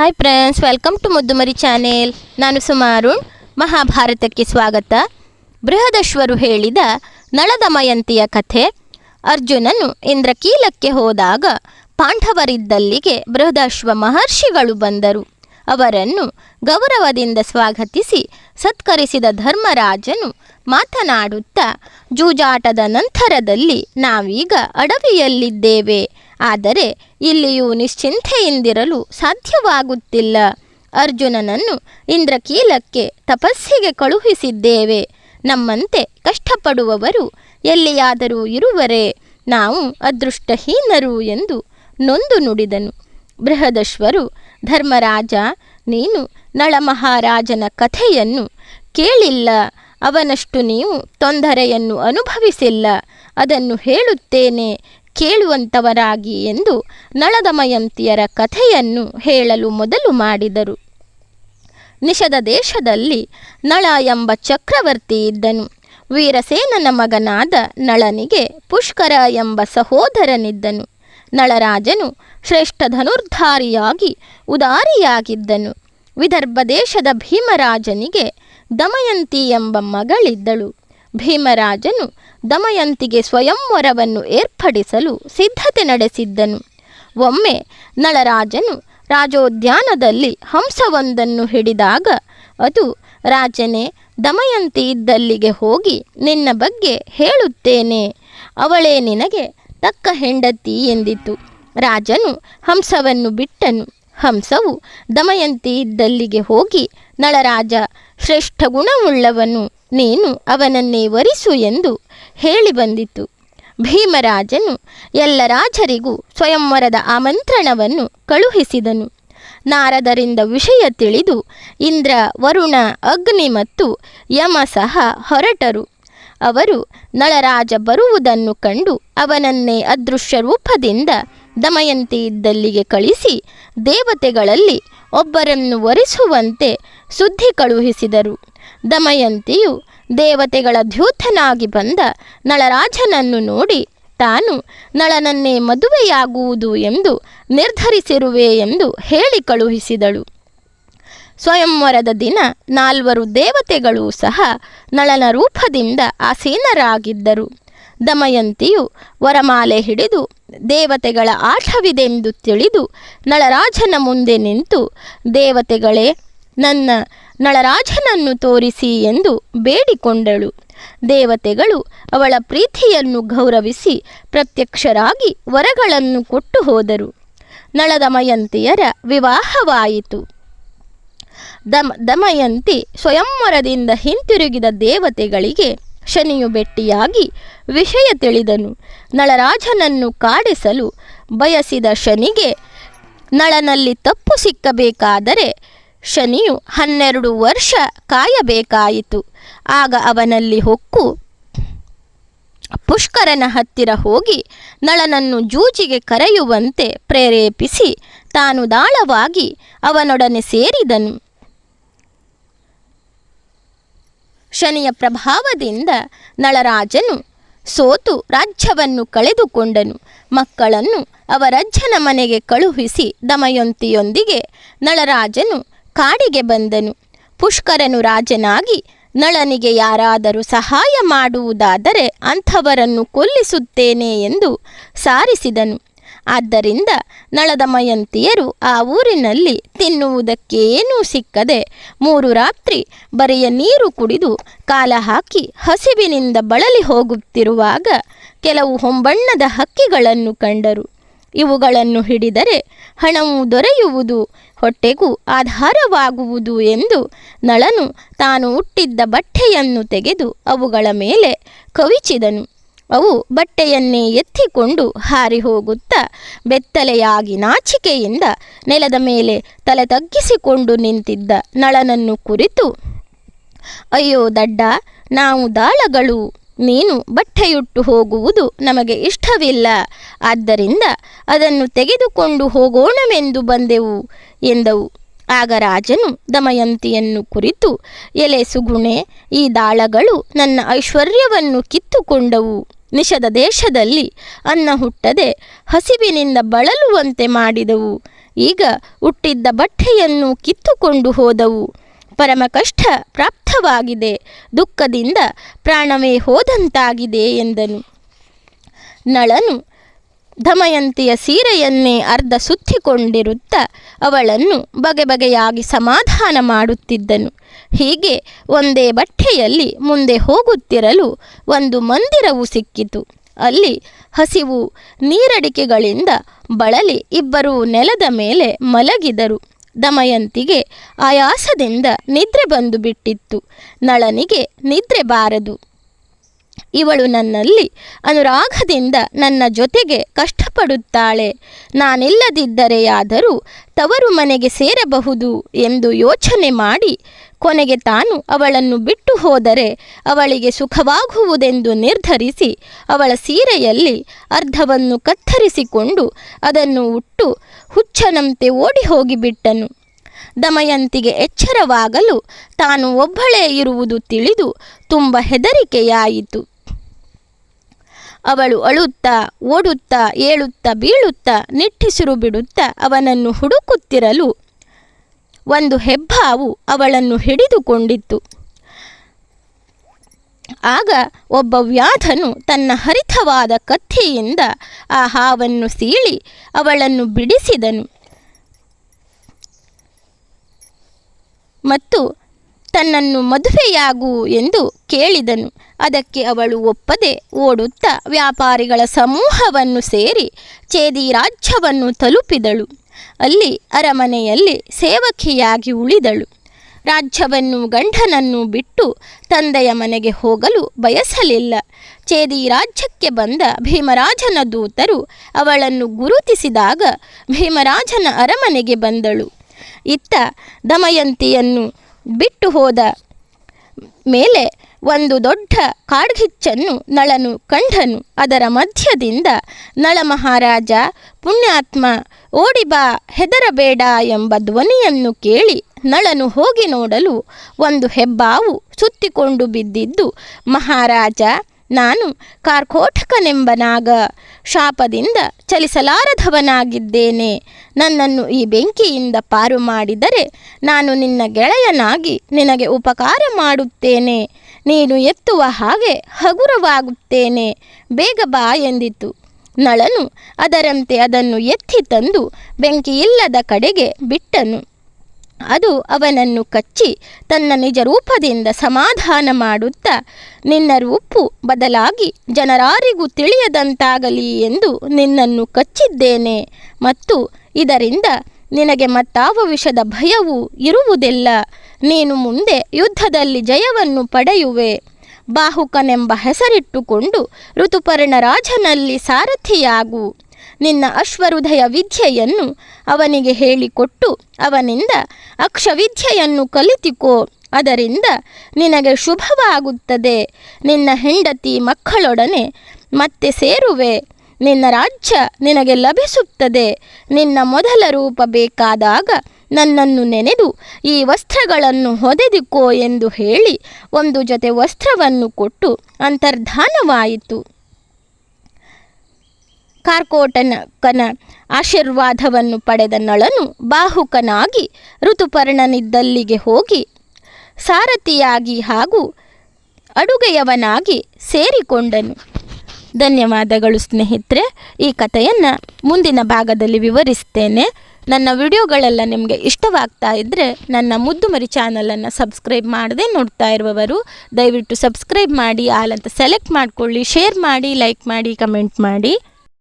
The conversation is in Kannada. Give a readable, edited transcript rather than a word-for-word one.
Hi friends, welcome to Muddumari channel. ನಾನು ಸುಮಾರುಣ್. ಮಹಾಭಾರತಕ್ಕೆ ಸ್ವಾಗತ. ಬೃಹದಶ್ವರು ಹೇಳಿದ ನಳದಮಯಂತಿಯ ಕಥೆ. ಅರ್ಜುನನು ಇಂದ್ರಕೀಲಕ್ಕೆ ಹೋದಾಗ ಪಾಂಡವರಿದ್ದಲ್ಲಿಗೆ ಬೃಹದಶ್ವ ಮಹರ್ಷಿಗಳು ಬಂದರು. ಅವರನ್ನು ಗೌರವದಿಂದ ಸ್ವಾಗತಿಸಿ ಸತ್ಕರಿಸಿದ ಧರ್ಮರಾಜನು ಮಾತನಾಡುತ್ತಾ, ಜೂಜಾಟದ ನಂತರದಲ್ಲಿ ನಾವೀಗ ಅಡವಿಯಲ್ಲಿದ್ದೇವೆ. ಆದರೆ ಇಲ್ಲಿಯೂ ನಿಶ್ಚಿಂತೆಯಿಂದಿರಲು ಸಾಧ್ಯವಾಗುತ್ತಿಲ್ಲ. ಅರ್ಜುನನನ್ನು ಇಂದ್ರಕೀಲಕ್ಕೆ ತಪಸ್ಸಿಗೆ ಕಳುಹಿಸಿದ್ದೇವೆ. ನಮ್ಮಂತೆ ಕಷ್ಟಪಡುವವರು ಎಲ್ಲಿಯಾದರೂ ಇರುವರೇ? ನಾವು ಅದೃಷ್ಟಹೀನರು ಎಂದು ನೊಂದು ನುಡಿದನು. ಬೃಹದಶ್ವರು, ಧರ್ಮರಾಜ, ನೀನು ನಳಮಹಾರಾಜನ ಕಥೆಯನ್ನು ಕೇಳಿಲ್ಲ. ಅವನಷ್ಟು ನೀವು ತೊಂದರೆಯನ್ನು ಅನುಭವಿಸಿಲ್ಲ. ಅದನ್ನು ಹೇಳುತ್ತೇನೆ, ಕೇಳುವಂಥವರಾಗಿ ಎಂದು ನಳದಮಯಂತಿಯರ ಕಥೆಯನ್ನು ಹೇಳಲು ಮೊದಲು ಮಾಡಿದರು. ನಿಷದ ದೇಶದಲ್ಲಿ ನಳ ಎಂಬ ಚಕ್ರವರ್ತಿ ಇದ್ದನು. ವೀರಸೇನನ ಮಗನಾದ ನಳನಿಗೆ ಪುಷ್ಕರ ಎಂಬ ಸಹೋದರನಿದ್ದನು. ನಳರಾಜನು ಶ್ರೇಷ್ಠ ಧನುರ್ಧಾರಿಯಾಗಿ ಉದಾರಿಯಾಗಿದ್ದನು. ವಿದರ್ಭ ದೇಶದ ಭೀಮರಾಜನಿಗೆ ದಮಯಂತಿ ಎಂಬ ಮಗಳಿದ್ದಳು. ಭೀಮರಾಜನು ದಮಯಂತಿಗೆ ಸ್ವಯಂವರವನ್ನು ಏರ್ಪಡಿಸಲು ಸಿದ್ಧತೆ ನಡೆಸಿದ್ದನು. ಒಮ್ಮೆ ನಳರಾಜನು ರಾಜೋದ್ಯಾನದಲ್ಲಿ ಹಂಸವೊಂದನ್ನು ಹಿಡಿದಾಗ ಅದು, ರಾಜನೇ, ದಮಯಂತಿ ಇದ್ದಲ್ಲಿಗೆ ಹೋಗಿ ನಿನ್ನ ಬಗ್ಗೆ ಹೇಳುತ್ತೇನೆ, ಅವಳೇ ನಿನಗೆ ತಕ್ಕ ಹೆಂಡತಿ ಎಂದಿತು. ರಾಜನು ಹಂಸವನ್ನು ಬಿಟ್ಟನು. ಹಂಸವು ದಮಯಂತಿ ಇದ್ದಲ್ಲಿಗೆ ಹೋಗಿ, ನಳರಾಜ ಶ್ರೇಷ್ಠ ಗುಣವುಳ್ಳವನು, ನೀನು ಅವನನ್ನೇ ವರಿಸು ಎಂದು ಹೇಳಿ ಬಂದಿತು. ಭೀಮರಾಜನು ಎಲ್ಲ ರಾಜರಿಗೂ ಸ್ವಯಂವರದ ಆಮಂತ್ರಣವನ್ನು ಕಳುಹಿಸಿದನು. ನಾರದರಿಂದ ವಿಷಯ ತಿಳಿದು ಇಂದ್ರ, ವರುಣ, ಅಗ್ನಿ ಮತ್ತು ಯಮ ಸಹ ಹೊರಟರು. ಅವರು ನಳರಾಜ ಬರುವುದನ್ನು ಕಂಡು ಅವನನ್ನೇ ಅದೃಶ್ಯ ರೂಪದಿಂದ ದಮಯಂತಿ ಇದ್ದಲ್ಲಿಗೆ ಕಳಿಸಿ ದೇವತೆಗಳಲ್ಲಿ ಒಬ್ಬರನ್ನು ವರಿಸುವಂತೆ ಸುದ್ದಿ ಕಳುಹಿಸಿದರು. ದಮಯಂತಿಯು ದೇವತೆಗಳ ದ್ಯೂತನಾಗಿ ಬಂದ ನಳರಾಜನನ್ನು ನೋಡಿ, ತಾನು ನಳನನ್ನೇ ಮದುವೆಯಾಗುವುದು ಎಂದು ನಿರ್ಧರಿಸಿರುವೆ ಎಂದು ಹೇಳಿ ಕಳುಹಿಸಿದಳು. ಸ್ವಯಂವರದ ದಿನ 4 ದೇವತೆಗಳೂ ಸಹ ನಳನ ರೂಪದಿಂದ ಆಸೀನರಾಗಿದ್ದರು. ದಮಯಂತಿಯು ವರಮಾಲೆ ಹಿಡಿದು ದೇವತೆಗಳ ಆಟವಿದೆಂದು ತಿಳಿದು ನಳರಾಜನ ಮುಂದೆ ನಿಂತು, ದೇವತೆಗಳೇ, ನನ್ನ ನಳರಾಜನನ್ನು ತೋರಿಸಿ ಎಂದು ಬೇಡಿಕೊಂಡಳು. ದೇವತೆಗಳು ಅವಳ ಪ್ರೀತಿಯನ್ನು ಗೌರವಿಸಿ ಪ್ರತ್ಯಕ್ಷರಾಗಿ ವರಗಳನ್ನು ಕೊಟ್ಟು ಹೋದರು. ನಳದಮಯಂತಿಯರ ವಿವಾಹವಾಯಿತು. ದಮಯಂತಿ ಸ್ವಯಂವರದಿಂದ ಹಿಂತಿರುಗಿದ ದೇವತೆಗಳಿಗೆ ಶನಿಯು ಭೆಟ್ಟಿಯಾಗಿ ವಿಷಯ ತಿಳಿದನು. ನಳರಾಜನನ್ನು ಕಾಡಿಸಲು ಬಯಸಿದ ಶನಿಗೆ ನಳನಲ್ಲಿ ತಪ್ಪು ಸಿಕ್ಕಬೇಕಾದರೆ ಶನಿಯು 12 ವರ್ಷ ಕಾಯಬೇಕಾಯಿತು. ಆಗ ಅವನಲ್ಲಿ ಹೊಕ್ಕು ಪುಷ್ಕರನ ಹತ್ತಿರ ಹೋಗಿ ನಳನನ್ನು ಜೂಜಿಗೆ ಕರೆಯುವಂತೆ ಪ್ರೇರೇಪಿಸಿ ತಾನು ದಾಳವಾಗಿ ಅವನೊಡನೆ ಸೇರಿದನು. ಶನಿಯ ಪ್ರಭಾವದಿಂದ ನಳರಾಜನು ಸೋತು ರಾಜ್ಯವನ್ನು ಕಳೆದುಕೊಂಡನು. ಮಕ್ಕಳನ್ನು ಅವರಜ್ಜನ ಮನೆಗೆ ಕಳುಹಿಸಿ ದಮಯಂತಿಯೊಂದಿಗೆ ನಳರಾಜನು ಕಾಡಿಗೆ ಬಂದನು. ಪುಷ್ಕರನು ರಾಜನಾಗಿ ನಳನಿಗೆ ಯಾರಾದರೂ ಸಹಾಯ ಮಾಡುವುದಾದರೆ ಅಂಥವರನ್ನು ಕೊಲ್ಲಿಸುತ್ತೇನೆ ಎಂದು ಸಾರಿಸಿದನು. ಆದ್ದರಿಂದ ನಳದಮಯಂತಿಯರು ಆ ಊರಿನಲ್ಲಿ ತಿನ್ನುವುದಕ್ಕೆ ಏನೂ ಸಿಕ್ಕದೆ 3 ರಾತ್ರಿ ಬರಿಯ ನೀರು ಕುಡಿದು ಕಾಲ ಹಾಕಿ ಹಸಿವಿನಿಂದ ಬಳಲಿ ಹೋಗುತ್ತಿರುವಾಗ ಕೆಲವು ಹೊಂಬಣ್ಣದ ಹಕ್ಕಿಗಳನ್ನು ಕಂಡರು. ಇವುಗಳನ್ನು ಹಿಡಿದರೆ ಹಣವು ದೊರೆಯುವುದು, ಹೊಟ್ಟೆಗೂ ಆಧಾರವಾಗುವುದು ಎಂದು ನಳನು ತಾನು ಹುಟ್ಟಿದ್ದ ಬಟ್ಟೆಯನ್ನು ತೆಗೆದು ಅವುಗಳ ಮೇಲೆ ಕವಿಚಿದನು. ಅವು ಬಟ್ಟೆಯನ್ನೇ ಎತ್ತಿಕೊಂಡು ಹಾರಿ ಹೋಗುತ್ತಾ ಬೆತ್ತಲೆಯಾಗಿ ನಾಚಿಕೆಯಿಂದ ನೆಲದ ಮೇಲೆ ತಲೆ ತಗ್ಗಿಸಿಕೊಂಡು ನಿಂತಿದ್ದ ನಳನನ್ನು ಕುರಿತು, ಅಯ್ಯೋ ದಡ್ಡ, ನಾವು ದಾಳಗಳು, ನೀನು ಬಟ್ಟೆಯುಟ್ಟು ಹೋಗುವುದು ನಮಗೆ ಇಷ್ಟವಿಲ್ಲ. ಆದ್ದರಿಂದ ಅದನ್ನು ತೆಗೆದುಕೊಂಡು ಹೋಗೋಣವೆಂದು ಬಂದೆವು ಎಂದವು. ಆಗ ರಾಜನು ದಮಯಂತಿಯನ್ನು ಕುರಿತು, ಎಲೆ ಸುಗುಣೆ, ಈ ದಾಳಗಳು ನನ್ನ ಐಶ್ವರ್ಯವನ್ನು ಕಿತ್ತುಕೊಂಡವು. ನಿಷದ ದೇಶದಲ್ಲಿ ಅನ್ನ ಹುಟ್ಟದೆ ಹಸಿವಿನಿಂದ ಬಳಲುವಂತೆ ಮಾಡಿದವು. ಈಗ ಹುಟ್ಟಿದ್ದ ಬಟ್ಟೆಯನ್ನು ಕಿತ್ತುಕೊಂಡು ಹೋದವು. ಪರಮ ಕಷ್ಟ ಪ್ರಾಪ್ತವಾಗಿದೆ, ದುಃಖದಿಂದ ಪ್ರಾಣವೇ ಹೋದಂತಾಗಿದೆ ಎಂದನು. ನಳನು ದಮಯಂತಿಯ ಸೀರೆಯನ್ನೇ ಅರ್ಧ ಸುತ್ತಿಕೊಂಡಿರುತ್ತಾ ಅವಳನ್ನು ಬಗೆ ಬಗೆಯಾಗಿ ಸಮಾಧಾನ ಮಾಡುತ್ತಿದ್ದನು. ಹೀಗೆ ಒಂದೇ ಬಟ್ಟೆಯಲ್ಲಿ ಮುಂದೆ ಹೋಗುತ್ತಿರಲು ಒಂದು ಮಂದಿರವು ಸಿಕ್ಕಿತು. ಅಲ್ಲಿ ಹಸಿವು ನೀರಡಿಕೆಗಳಿಂದ ಬಳಲಿ ಇಬ್ಬರೂ ನೆಲದ ಮೇಲೆ ಮಲಗಿದರು. ದಮಯಂತಿಗೆ ಆಯಾಸದಿಂದ ನಿದ್ರೆ ಬಂದು ಬಿಟ್ಟಿತ್ತು. ನಳನಿಗೆ ನಿದ್ರೆ ಬಾರದು. ಇವಳು ನನ್ನಲ್ಲಿ ಅನುರಾಗದಿಂದ ನನ್ನ ಜೊತೆಗೆ ಕಷ್ಟಪಡುತ್ತಾಳೆ, ನಾನಿಲ್ಲದಿದ್ದರೆಯಾದರೂ ತವರು ಮನೆಗೆ ಸೇರಬಹುದು ಎಂದು ಯೋಚನೆ ಮಾಡಿ ಕೊನೆಗೆ ತಾನು ಅವಳನ್ನು ಬಿಟ್ಟು ಹೋದರೆ ಅವಳಿಗೆ ಸುಖವಾಗುವುದೆಂದು ನಿರ್ಧರಿಸಿ ಅವಳ ಸೀರೆಯಲ್ಲಿ ಅರ್ಧವನ್ನು ಕತ್ತರಿಸಿಕೊಂಡು ಅದನ್ನು ಉಟ್ಟು ಹುಚ್ಚನಂತೆ ಓಡಿ ಹೋಗಿಬಿಟ್ಟನು. ದಮಯಂತಿಗೆ ಎಚ್ಚರವಾಗಲು ತಾನು ಒಬ್ಬಳೇ ಇರುವುದು ತಿಳಿದು ತುಂಬ ಹೆದರಿಕೆಯಾಯಿತು. ಅವಳು ಅಳುತ್ತಾ ಓಡುತ್ತಾ ಏಳುತ್ತಾ ಬೀಳುತ್ತಾ ನಿಟ್ಟುಸಿರು ಬಿಡುತ್ತಾ ಅವನನ್ನು ಹುಡುಕುತ್ತಿರಲು ಒಂದು ಹೆಬ್ಬಾವು ಅವಳನ್ನು ಹಿಡಿದುಕೊಂಡಿತ್ತು. ಆಗ ಒಬ್ಬ ವ್ಯಾಧನು ತನ್ನ ಹರಿತವಾದ ಕತ್ತಿಯಿಂದ ಆ ಹಾವನ್ನು ಸೀಳಿ ಅವಳನ್ನು ಬಿಡಿಸಿದನು ಮತ್ತು ತನ್ನನ್ನು ಮದುವೆಯಾಗು ಎಂದು ಕೇಳಿದನು. ಅದಕ್ಕೆ ಅವಳು ಒಪ್ಪದೆ ಓಡುತ್ತಾ ವ್ಯಾಪಾರಿಗಳ ಸಮೂಹವನ್ನು ಸೇರಿ ಚೇದಿ ರಾಜ್ಯವನ್ನು ತಲುಪಿದಳು. ಅಲ್ಲಿ ಅರಮನೆಯಲ್ಲಿ ಸೇವಕಿಯಾಗಿ ಉಳಿದಳು. ರಾಜ್ಯವನ್ನು ಗಂಡನನ್ನು ಬಿಟ್ಟು ತಂದೆಯ ಮನೆಗೆ ಹೋಗಲು ಬಯಸಲಿಲ್ಲ. ಚೇದಿ ರಾಜ್ಯಕ್ಕೆ ಬಂದ ಭೀಮರಾಜನ ದೂತರು ಅವಳನ್ನು ಗುರುತಿಸಿದಾಗ ಭೀಮರಾಜನ ಅರಮನೆಗೆ ಬಂದಳು. ಇತ್ತ ದಮಯಂತಿಯನ್ನು ಬಿಟ್ಟು ಹೋದ ಮೇಲೆ ಒಂದು ದೊಡ್ಡ ಕಾಡ್ಗಿಚ್ಚನ್ನು ನಳನು ಕಂಡನು. ಅದರ ಮಧ್ಯದಿಂದ ನಳ ಮಹಾರಾಜ ಪುಣ್ಯಾತ್ಮ ಓಡಿಬಾ, ಹೆದರಬೇಡ ಎಂಬ ಧ್ವನಿಯನ್ನು ಕೇಳಿ ನಳನು ಹೋಗಿ ನೋಡಲು ಒಂದು ಹೆಬ್ಬಾವು ಸುತ್ತಿಕೊಂಡು ಬಿದ್ದಿದ್ದು, ಮಹಾರಾಜ, ನಾನು ಕಾರ್ಕೋಟಕನೆಂಬ ನಾಗ, ಶಾಪದಿಂದ ಚಲಿಸಲಾರದವನಾಗಿದ್ದೇನೆ. ನನ್ನನ್ನು ಈ ಬೆಂಕಿಯಿಂದ ಪಾರು ಮಾಡಿದರೆ ನಾನು ನಿನ್ನ ಗೆಳೆಯನಾಗಿ ನಿನಗೆ ಉಪಕಾರ ಮಾಡುತ್ತೇನೆ. ನೀನು ಎತ್ತುವ ಹಾಗೆ ಹಗುರವಾಗುತ್ತೇನೆ, ಬೇಗ ಬಾ ಎಂದಿತು. ನಳನು ಅದರಂತೆ ಅದನ್ನು ಎತ್ತಿ ತಂದು ಬೆಂಕಿಯಿಲ್ಲದ ಕಡೆಗೆ ಬಿಟ್ಟನು. ಅದು ಅವನನ್ನು ಕಚ್ಚಿ ತನ್ನ ನಿಜ ರೂಪದಿಂದ ಸಮಾಧಾನ ಮಾಡುತ್ತಾ, ನಿನ್ನ ರೂಪು ಬದಲಾಗಿ ಜನರಾರಿಗೂ ತಿಳಿಯದಂತಾಗಲಿ ಎಂದು ನಿನ್ನನ್ನು ಕಚ್ಚಿದ್ದೇನೆ ಮತ್ತು ಇದರಿಂದ ನಿನಗೆ ಮತ್ತಾವ ವಿಷದ ಭಯವೂ ಇರುವುದಿಲ್ಲ. ನೀನು ಮುಂದೆ ಯುದ್ಧದಲ್ಲಿ ಜಯವನ್ನು ಪಡೆಯುವೆ. ಬಾಹುಕನೆಂಬ ಹೆಸರಿಟ್ಟುಕೊಂಡು ಋತುಪರ್ಣ ರಾಜನಲ್ಲಿ ಸಾರಥಿಯಾಗು. ನಿನ್ನ ಅಶ್ವರುಧಯ ವಿದ್ಯೆಯನ್ನು ಅವನಿಗೆ ಹೇಳಿಕೊಟ್ಟು ಅವನಿಂದ ಅಕ್ಷವಿದ್ಯೆಯನ್ನು ಕಲಿತುಕೋ. ಅದರಿಂದ ನಿನಗೆ ಶುಭವಾಗುತ್ತದೆ. ನಿನ್ನ ಹೆಂಡತಿ ಮಕ್ಕಳೊಡನೆ ಮತ್ತೆ ಸೇರುವೆ. ನಿನ್ನ ರಾಜ್ಯ ನಿನಗೆ ಲಭಿಸುತ್ತದೆ. ನಿನ್ನ ಮೊದಲ ರೂಪ ಬೇಕಾದಾಗ ನನ್ನನ್ನು ನೆನೆದು ಈ ವಸ್ತ್ರಗಳನ್ನು ಹೊದೆದುಕೋ ಎಂದು ಹೇಳಿ ಒಂದು ಜೊತೆ ವಸ್ತ್ರವನ್ನು ಕೊಟ್ಟು ಅಂತರ್ಧಾನವಾಯಿತು. ಕಾರ್ಕೋಟಕನ ಆಶೀರ್ವಾದವನ್ನು ಪಡೆದ ನಳನು ಬಾಹುಕನಾಗಿ ಋತುಪರ್ಣನಿದ್ದಲ್ಲಿಗೆ ಹೋಗಿ ಸಾರಥಿಯಾಗಿ ಹಾಗೂ ಅಡುಗೆಯವನಾಗಿ ಸೇರಿಕೊಂಡನು. ಧನ್ಯವಾದಗಳು ಸ್ನೇಹಿತರೆ. ಈ ಕಥೆಯನ್ನು ಮುಂದಿನ ಭಾಗದಲ್ಲಿ ವಿವರಿಸ್ತೇನೆ. ನನ್ನ ವಿಡಿಯೋಗಳೆಲ್ಲ ನಿಮಗೆ ಇಷ್ಟವಾಗ್ತಾ ಇದ್ದರೆ ನನ್ನ ಮುದ್ದುಮರಿ ಚಾನಲನ್ನು ಸಬ್ಸ್ಕ್ರೈಬ್ ಮಾಡದೆ ನೋಡ್ತಾ ಇರುವವರು ದಯವಿಟ್ಟು ಸಬ್ಸ್ಕ್ರೈಬ್ ಮಾಡಿ, ಆಲ್ ಅಂತ ಸೆಲೆಕ್ಟ್ ಮಾಡಿಕೊಳ್ಳಿ, ಶೇರ್ ಮಾಡಿ, ಲೈಕ್ ಮಾಡಿ, ಕಮೆಂಟ್ ಮಾಡಿ.